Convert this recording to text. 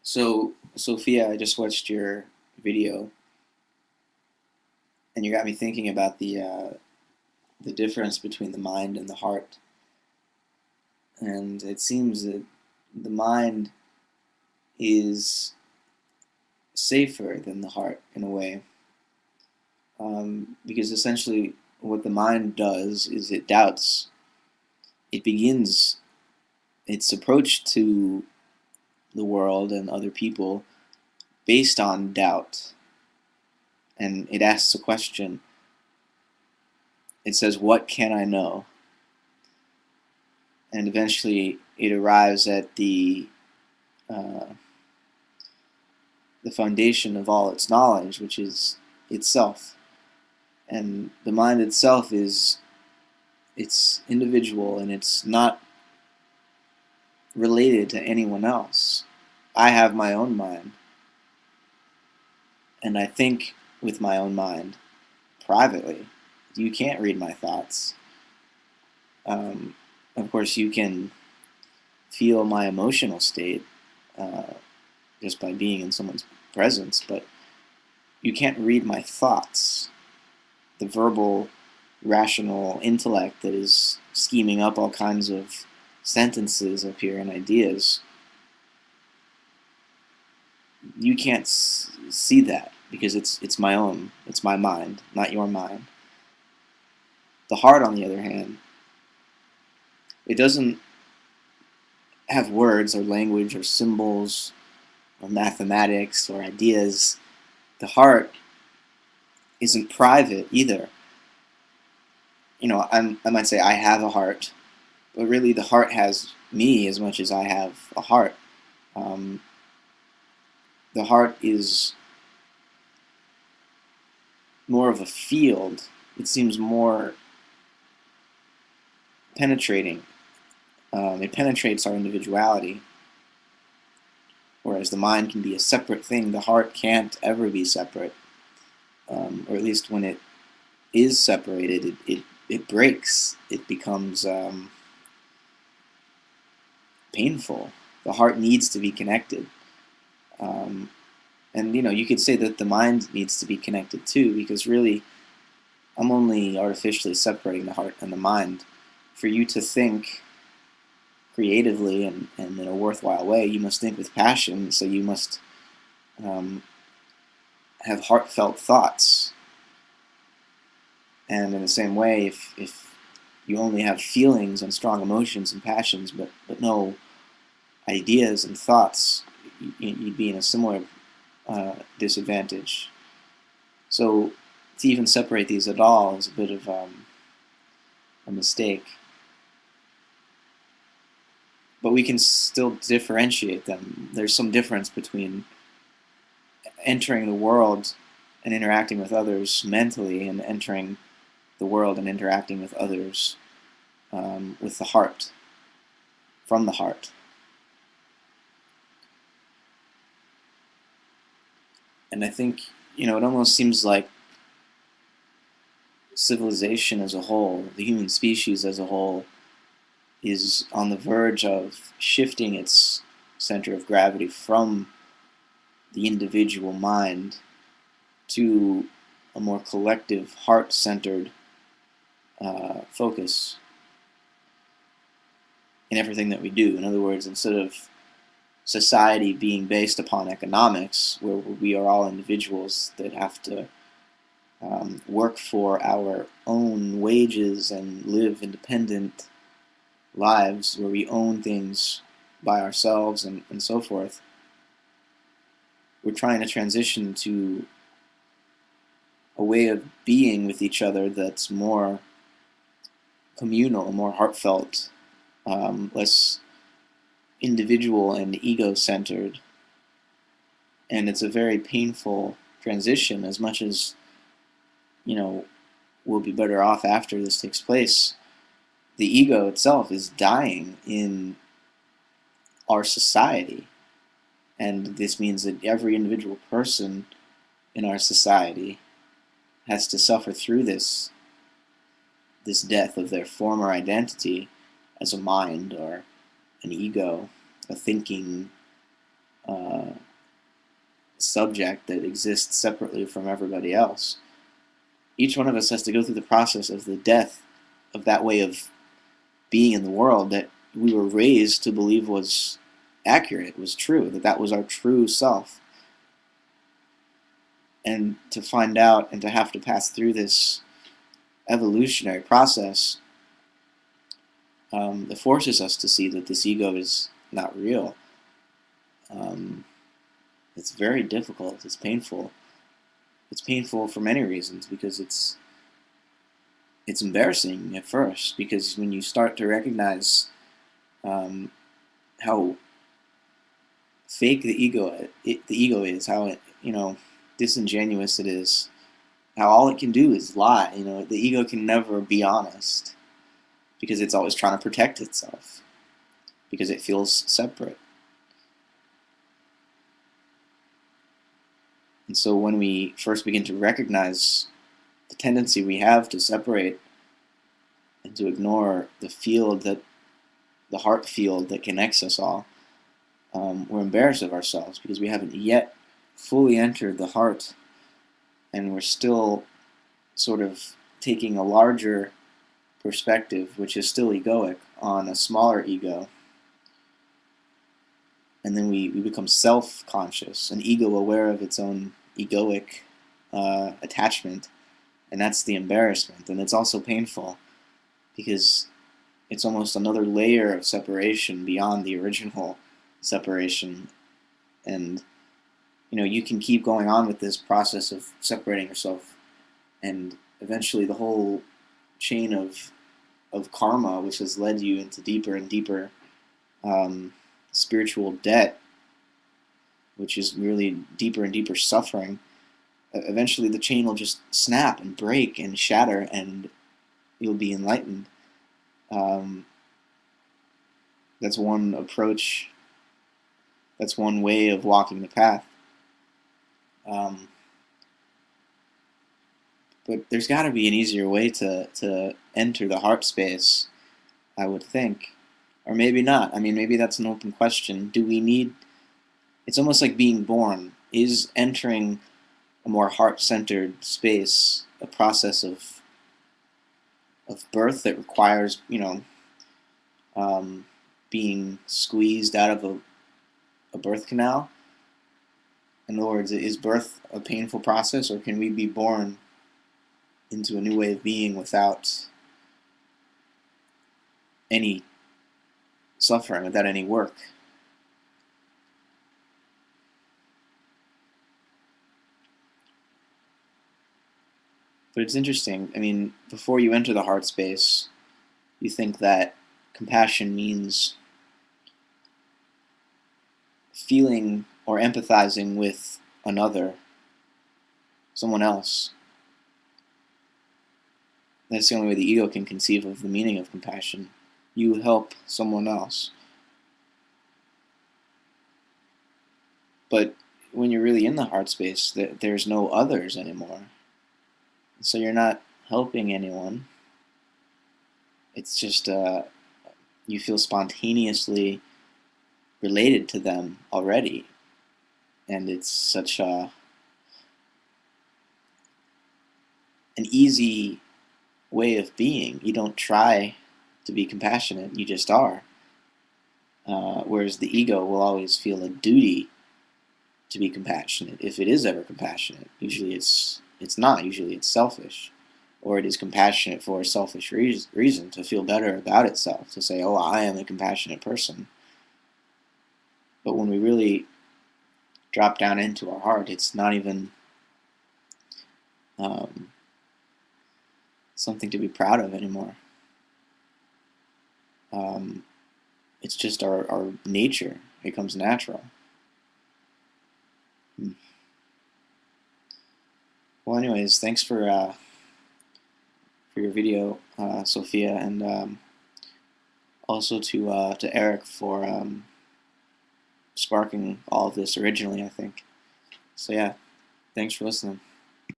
So, Sophia, I just watched your video, and you got me thinking about the difference between the mind and the heart. And it seems that the mind is safer than the heart in a way, because essentially what the mind does is it doubts. It begins its approach to the world and other people based on doubt, and it asks a question. It says, "What can I know?" And eventually it arrives at uh, the foundation of all its knowledge, which is itself. And the mind itself is it's individual and it's not related to anyone else. I have my own mind, and I think with my own mind privately. You can't read my thoughts. Um, of course, you can feel my emotional state uh, just by being in someone's presence, but you can't read my thoughts. The verbal, rational intellect that is scheming up all kinds of sentences up here and ideas, you can't see that because it's my own, it's my mind, not your mind. The heart, on the other hand, it doesn't have words or language or symbols or mathematics or ideas. The heart isn't private either. I might say I have a heart, but really the heart has me as much as I have a heart. Um, the heart is more of a field. It seems more penetrating. It penetrates our individuality, whereas the mind can be a separate thing. The heart can't ever be separate, or at least when it is separated, it breaks. It becomes painful. The heart needs to be connected. Um, and you could say that the mind needs to be connected too, because really I'm only artificially separating the heart and the mind. For you to think creatively and in a worthwhile way, you must think with passion, so you must um, have heartfelt thoughts. And in the same way, if you only have feelings and strong emotions and passions, but no ideas and thoughts, you'd be in a similar disadvantage. So to even separate these at all is a bit of a mistake. But we can still differentiate them. There's some difference between entering the world and interacting with others mentally and entering the world and interacting with others with the heart, from the heart. And I think, it almost seems like civilization as a whole, the human species as a whole, is on the verge of shifting its center of gravity from the individual mind to a more collective, heart-centered focus in everything that we do. In other words, instead of society being based upon economics, where we are all individuals that have to work for our own wages and live independent lives, where we own things by ourselves and so forth, we're trying to transition to a way of being with each other that's more communal, more heartfelt, less individual and ego-centered. And it's a very painful transition. As much as we'll be better off after this takes place, the ego itself is dying in our society. And this means that every individual person in our society has to suffer through this death of their former identity as a mind or an ego, a thinking subject that exists separately from everybody else. Each one of us has to go through the process of the death of that way of being in the world that we were raised to believe was accurate, was true, that that was our true self. And to find out and to have to pass through this evolutionary process that forces us to see that this ego is not real. It's very difficult. It's painful. It's painful for many reasons, because it's embarrassing at first, because when you start to recognize how fake the ego is, how disingenuous it is, how all it can do is lie. The ego can never be honest, because it's always trying to protect itself, because it feels separate. And so when we first begin to recognize the tendency we have to separate and to ignore the field, the heart field that connects us all, we're embarrassed of ourselves, because we haven't yet fully entered the heart, and we're still sort of taking a larger perspective, which is still egoic, on a smaller ego. And then we become self-conscious and ego-aware of its own egoic attachment, and that's the embarrassment. And it's also painful, because it's almost another layer of separation beyond the original separation. And you can keep going on with this process of separating yourself, and eventually the whole chain of karma, which has led you into deeper and deeper spiritual debt, which is really deeper and deeper suffering, eventually the chain will just snap and break and shatter, and you'll be enlightened. That's one approach. That's one way of walking the path. But there's got to be an easier way to enter the heart space, I would think. Or maybe not. I mean, maybe that's an open question. Do we need... It's almost like being born. Is entering a more heart-centered space a process of birth that requires, being squeezed out of a birth canal? In other words, is birth a painful process, or can we be born into a new way of being without any suffering, without any work? But it's interesting. I mean, before you enter the heart space, you think that compassion means feeling or empathizing with another, someone else. That's the only way the ego can conceive of the meaning of compassion. You help someone else. But when you're really in the heart space, there's no others anymore. So you're not helping anyone. It's just you feel spontaneously related to them already. And it's such an easy way of being. You don't try to be compassionate, you just are. Whereas the ego will always feel a duty to be compassionate, if it is ever compassionate. Usually it's not. Usually it's selfish. Or it is compassionate for a selfish reason, to feel better about itself, to say, oh, I am a compassionate person. But when we really drop down into our heart, it's not even something to be proud of anymore. It's just our nature. It becomes natural. Well, anyways, thanks for your video, Sophia, and also to Eric for sparking all of this originally, I think. So yeah, thanks for listening.